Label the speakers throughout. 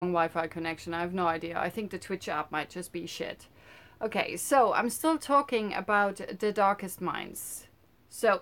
Speaker 1: Wi-Fi connection. I have no idea. I think the Twitch app might just be shit. Okay, so I'm still talking about The Darkest Minds. So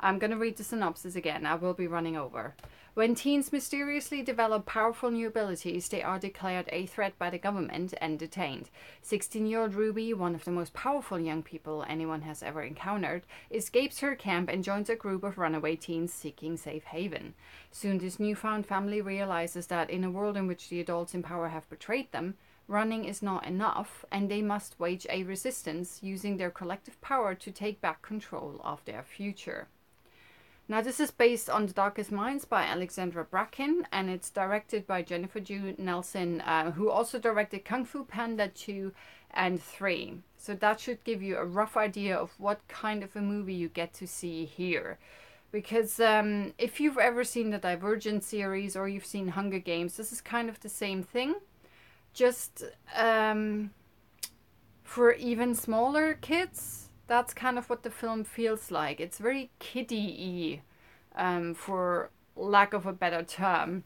Speaker 1: I'm gonna read the synopsis again. I will be running over. When teens mysteriously develop powerful new abilities, they are declared a threat by the government and detained. 16-year-old Ruby, one of the most powerful young people anyone has ever encountered, escapes her camp and joins a group of runaway teens seeking safe haven. Soon this newfound family realizes that in a world in which the adults in power have betrayed them, running is not enough, and they must wage a resistance using their collective power to take back control of their future. Now, this is based on The Darkest Minds by Alexandra Bracken, and it's directed by Jennifer Ju Nelson, who also directed Kung Fu Panda 2 and 3. So that should give you a rough idea of what kind of a movie you get to see here. Because if you've ever seen the Divergent series or you've seen Hunger Games, this is kind of the same thing. Just for even smaller kids. That's kind of what the film feels like. It's very kiddie-y, for lack of a better term.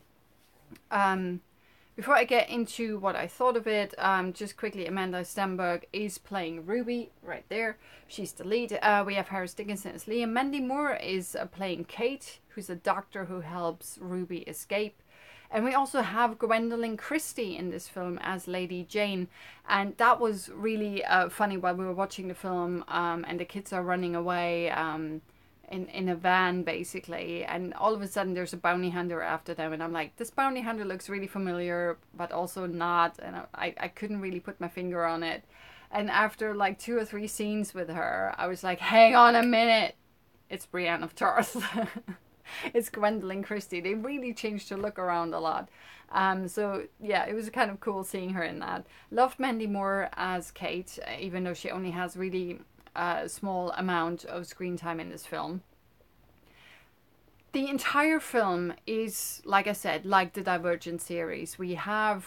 Speaker 1: Before I get into what I thought of it, just quickly, Amanda Stenberg is playing Ruby right there. She's the lead. We have Harris Dickinson as Liam. Mandy Moore is playing Kate, who's a doctor who helps Ruby escape. And we also have Gwendolyn Christie in this film as Lady Jane. And that was really funny while we were watching the film, and the kids are running away in a van, basically. And all of a sudden there's a bounty hunter after them. And I'm like, this bounty hunter looks really familiar, but also not. And I couldn't really put my finger on it. And after like 2 or 3 scenes with her, I was like, hang on a minute. It's Brienne of Tarth. It's Gwendolyn Christie. They really changed her look around a lot. So yeah, it was kind of cool seeing her in that. Loved Mandy Moore as Kate, even though she only has really a small amount of screen time in this film. The entire film is, like I said, like the Divergent series. We have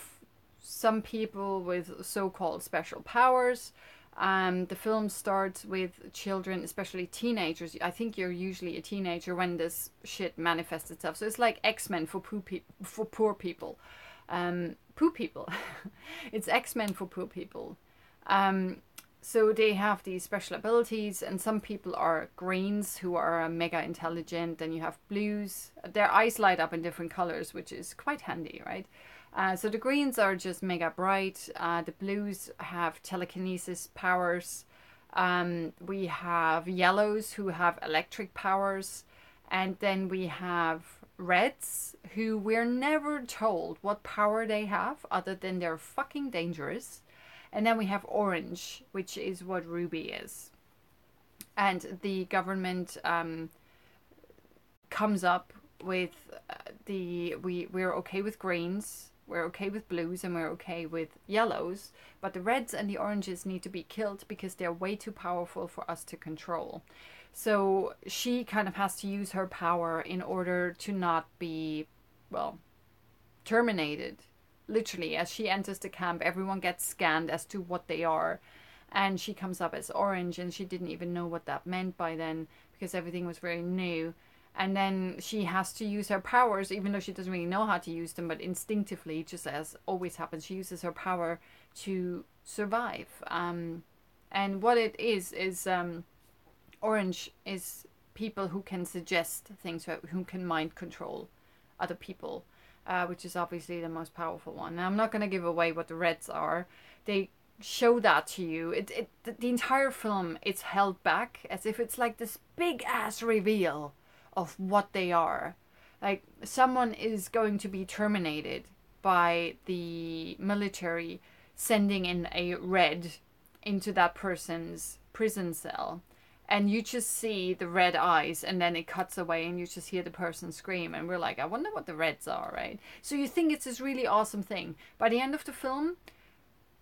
Speaker 1: some people with so-called special powers. The film starts with children, especially teenagers. I think you're usually a teenager when this shit manifests itself. So it's like X-Men for poor people. Poo people. It's X-Men for poor people. So they have these special abilities, and some people are greens who are mega intelligent. Then you have blues. Their eyes light up in different colors, which is quite handy, right? So the greens are just mega bright. The blues have telekinesis powers. We have yellows who have electric powers. And then we have reds who we're never told what power they have other than they're fucking dangerous. And then we have orange, which is what Ruby is. And the government comes up with we're okay with greens. We're okay with blues and we're okay with yellows, but the reds and the oranges need to be killed because they're way too powerful for us to control. So she kind of has to use her power in order to not be, well, terminated. Literally, as she enters the camp, everyone gets scanned as to what they are. And she comes up as orange, and she didn't even know what that meant by then because everything was very new. And then she has to use her powers, even though she doesn't really know how to use them, but instinctively, just as always happens, she uses her power to survive. And what it is orange is people who can suggest things, who can mind control other people, which is obviously the most powerful one. Now, I'm not going to give away what the reds are. They show that to you. The entire film, it's held back as if it's like this big ass reveal of what they are. Like, someone is going to be terminated by the military sending in a red into that person's prison cell, and you just see the red eyes, and then it cuts away and you just hear the person scream, and we're like, I wonder what the reds are, right? So you think it's this really awesome thing. By the end of the film,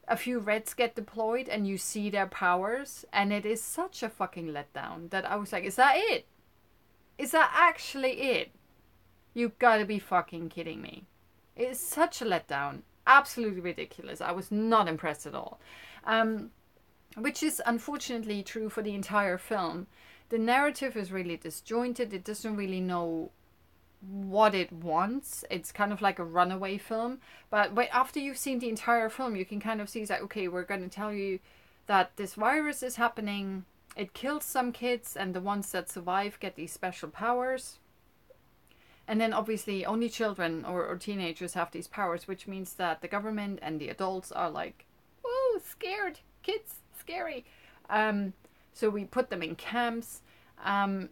Speaker 1: a few reds get deployed and you see their powers, and it is such a fucking letdown that I was like, is that it? Is that actually it? You gotta be fucking kidding me. It's such a letdown. Absolutely ridiculous. I was not impressed at all. Which is unfortunately true for the entire film. The narrative is really disjointed. It doesn't really know what it wants. It's kind of like a runaway film. But after you've seen the entire film, you can kind of see, like, okay, we're going to tell you that this virus is happening. It kills some kids, and the ones that survive get these special powers. And then obviously only children or teenagers have these powers, which means that the government and the adults are like, "Ooh, scared kids, scary." So we put them in camps, and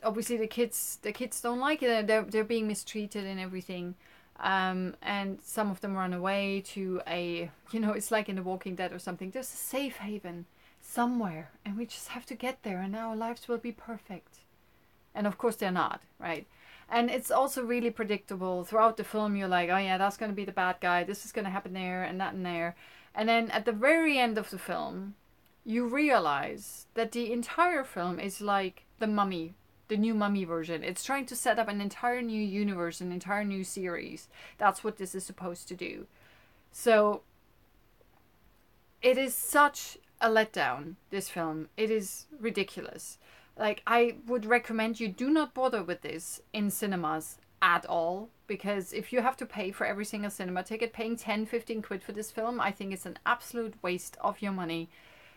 Speaker 1: obviously the kids don't like it. They're being mistreated and everything. And some of them run away to a, it's like in The Walking Dead or something. There's a safe haven somewhere, and we just have to get there, and our lives will be perfect. And of course they're not, right? And it's also really predictable. Throughout the film, you're like, oh yeah, that's going to be the bad guy. This is going to happen there and that and there. And then at the very end of the film, you realize that the entire film is like The Mummy, the new Mummy version. It's trying to set up an entire new universe, an entire new series. That's what this is supposed to do. So it is such a letdown, this film. It is ridiculous. Like, I would recommend you do not bother with this in cinemas at all, because if you have to pay for every single cinema ticket, paying 10-15 quid for this film, I think it's an absolute waste of your money.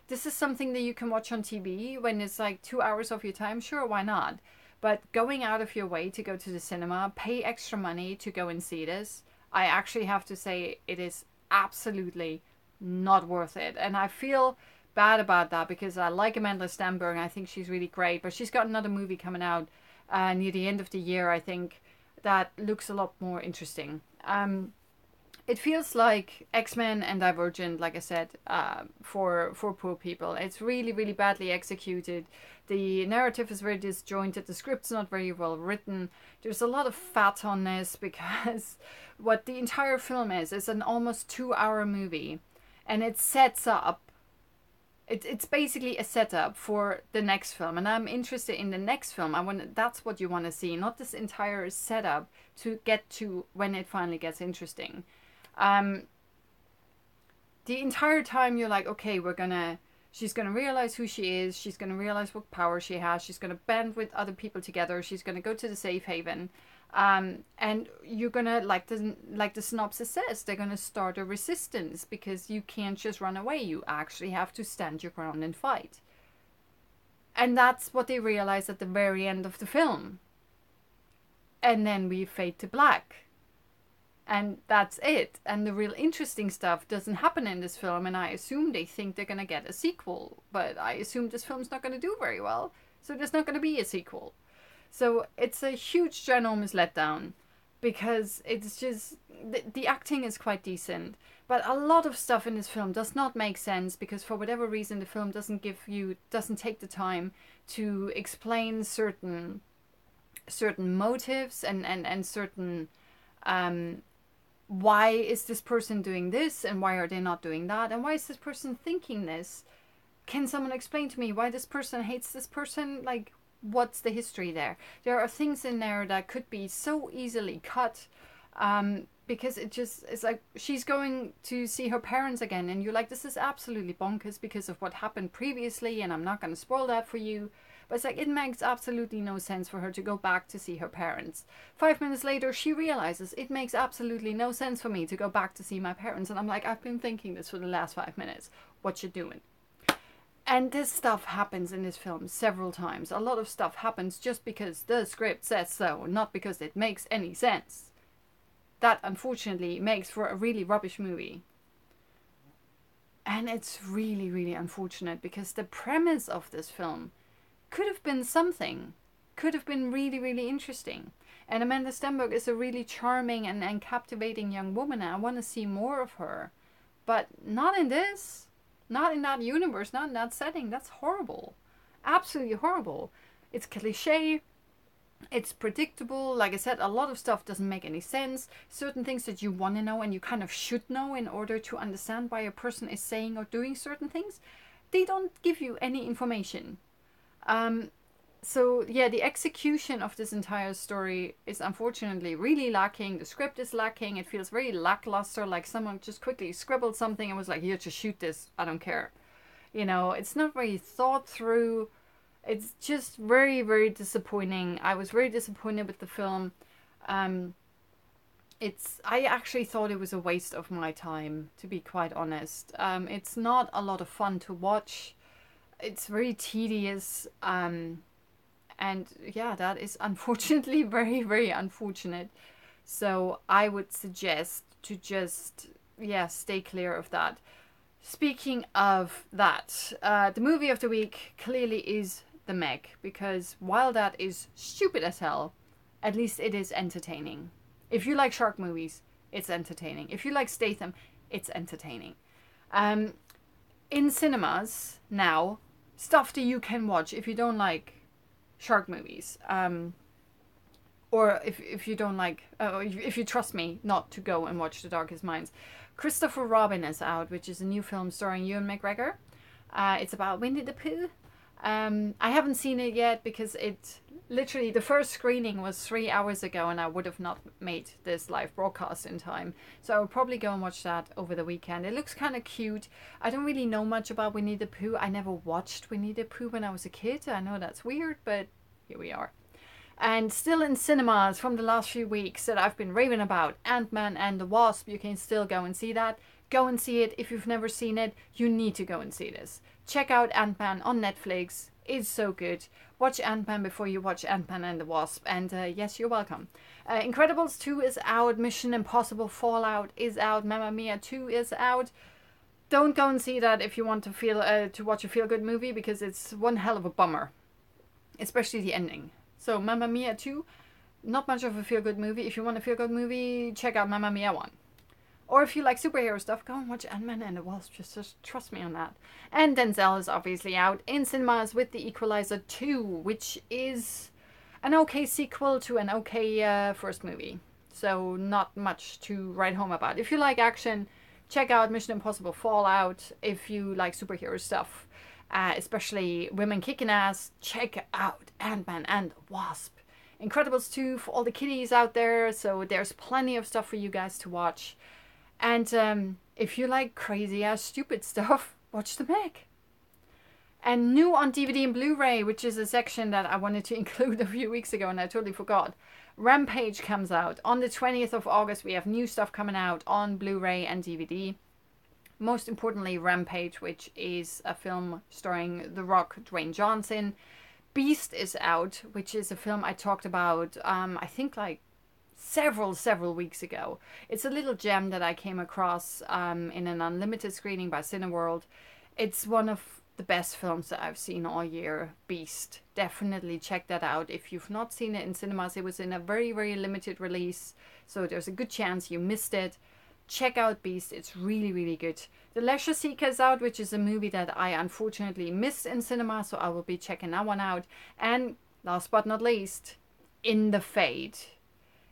Speaker 1: This is something that you can watch on TV when it's like 2 hours of your time. Sure, why not? But going out of your way to go to the cinema, pay extra money to go and see this, I actually have to say it is absolutely not worth it. And I feel bad about that, because I like Amanda Stenberg and I think she's really great, but she's got another movie coming out near the end of the year, I think, that looks a lot more interesting. It feels like X-Men and Divergent, like I said, for poor people. It's really, really badly executed. The narrative is very disjointed. The script's not very well written. There's a lot of fat on this, because what the entire film is an almost 2-hour movie, and it sets up, it's basically a setup for the next film, and I'm interested in the next film. That's what you want to see, not this entire setup to get to when it finally gets interesting. The entire time you're like, okay, she's gonna realize who she is, she's gonna realize what power she has, she's gonna band with other people together, she's gonna go to the safe haven, and you're gonna, like the synopsis says, they're gonna start a resistance, because you can't just run away. You actually have to stand your ground and fight. And that's what they realize at the very end of the film. And then we fade to black. And that's it. And the real interesting stuff doesn't happen in this film, and I assume they think they're gonna get a sequel. But I assume this film's not gonna do very well, so there's not gonna be a sequel. So it's a huge, ginormous letdown, because it's just, the acting is quite decent, but a lot of stuff in this film does not make sense, because for whatever reason the film doesn't take the time to explain certain motives and certain, why is this person doing this, and why are they not doing that, and why is this person thinking this? Can someone explain to me why this person hates this person? Like, what's the history there? There are things in there that could be so easily cut, because it's like she's going to see her parents again, and you're like, this is absolutely bonkers because of what happened previously, and I'm not going to spoil that for you. But it's like, it makes absolutely no sense for her to go back to see her parents. 5 minutes later, she realizes it makes absolutely no sense for me to go back to see my parents. And I'm like, I've been thinking this for the last 5 minutes. What you doing? And this stuff happens in this film several times. A lot of stuff happens just because the script says so, not because it makes any sense. That, unfortunately, makes for a really rubbish movie. And it's really, really unfortunate, because the premise of this film could have been something. Could have been really, really interesting. And Amanda Stenberg is a really charming and captivating young woman, and I want to see more of her. But not in this. Not in that universe, not in that setting. That's horrible. Absolutely horrible. It's cliche. It's predictable. Like I said, a lot of stuff doesn't make any sense. Certain things that you want to know and you kind of should know in order to understand why a person is saying or doing certain things, they don't give you any information. So yeah, the execution of this entire story is unfortunately really lacking. The script is lacking. It feels very lackluster, like someone just quickly scribbled something and was like, here, just shoot this, I don't care. It's not very thought through. It's just very, very disappointing. I was very disappointed with the film. I actually thought it was a waste of my time, to be quite honest. It's not a lot of fun to watch. It's very tedious. And yeah, that is unfortunately very, very unfortunate. So I would suggest to just, yeah, stay clear of that. Speaking of that, the movie of the week clearly is The Meg, because while that is stupid as hell, at least it is entertaining. If you like shark movies, it's entertaining. If you like Statham, it's entertaining. In cinemas now, stuff that you can watch if you don't like shark movies. Or if you don't like, if you trust me not to go and watch The Darkest Minds. Christopher Robin is out, which is a new film starring Ewan McGregor. It's about Winnie the Pooh. I haven't seen it yet because it literally, the first screening was 3 hours ago and I would have not made this live broadcast in time. So I will probably go and watch that over the weekend. It looks kind of cute. I don't really know much about Winnie the Pooh. I never watched Winnie the Pooh when I was a kid. I know that's weird, but here we are. And still in cinemas from the last few weeks that I've been raving about, Ant-Man and the Wasp. You can still go and see that. Go and see it. If you've never seen it, you need to go and see this. Check out Ant-Man on Netflix. It's so good. Watch Ant-Man before you watch Ant-Man and the Wasp. And yes, you're welcome. Incredibles 2 is out. Mission Impossible Fallout is out. Mamma Mia 2 is out. Don't go and see that if you want to watch a feel-good movie, because it's one hell of a bummer. Especially the ending. So Mamma Mia 2, not much of a feel-good movie. If you want a feel-good movie, check out Mamma Mia 1. Or if you like superhero stuff, go and watch Ant-Man and the Wasp. Just trust me on that. And Denzel is obviously out in cinemas with The Equalizer 2, which is an okay sequel to an okay first movie. So not much to write home about. If you like action, check out Mission Impossible Fallout. If you like superhero stuff, especially women kicking ass, check out Ant-Man and the Wasp. Incredibles 2 for all the kiddies out there. So there's plenty of stuff for you guys to watch. And if you like crazy ass stupid stuff, watch The Meg. And new on DVD and Blu-ray, which is a section that I wanted to include a few weeks ago and I totally forgot. Rampage comes out on the 20th of August. We have new stuff coming out on Blu-ray and DVD. Most importantly, Rampage, which is a film starring The Rock, Dwayne Johnson. Beast is out, which is a film I talked about, I think like several weeks ago. It's a little gem that I came across in an unlimited screening by Cineworld. It's one of the best films that I've seen all year, Beast. Definitely check that out. If you've not seen it in cinemas, it was in a very, very limited release, so there's a good chance you missed it. Check out Beast. It's really, really good. The Leisure Seeker is out, which is a movie that I unfortunately missed in cinema, so I will be checking that one out. And last but not least, In the Fade.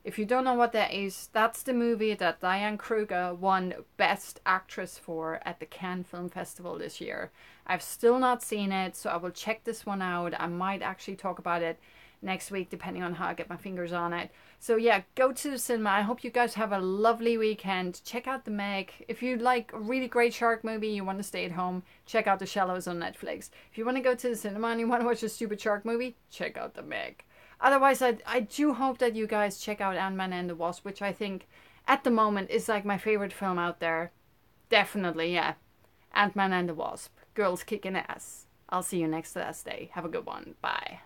Speaker 1: If you don't know what that is, that's the movie that Diane Kruger won Best Actress for at the Cannes Film Festival this year. I've still not seen it, so I will check this one out. I might actually talk about it next week, depending on how I get my fingers on it. So yeah, go to the cinema. I hope you guys have a lovely weekend. Check out The Meg. If you like a really great shark movie, you want to stay at home, check out The Shallows on Netflix. If you want to go to the cinema and you want to watch a stupid shark movie, check out The Meg. Otherwise, I do hope that you guys check out Ant-Man and the Wasp, which I think at the moment is like my favorite film out there. Definitely, yeah. Ant-Man and the Wasp. Girls kicking ass. I'll see you next Thursday. Have a good one. Bye.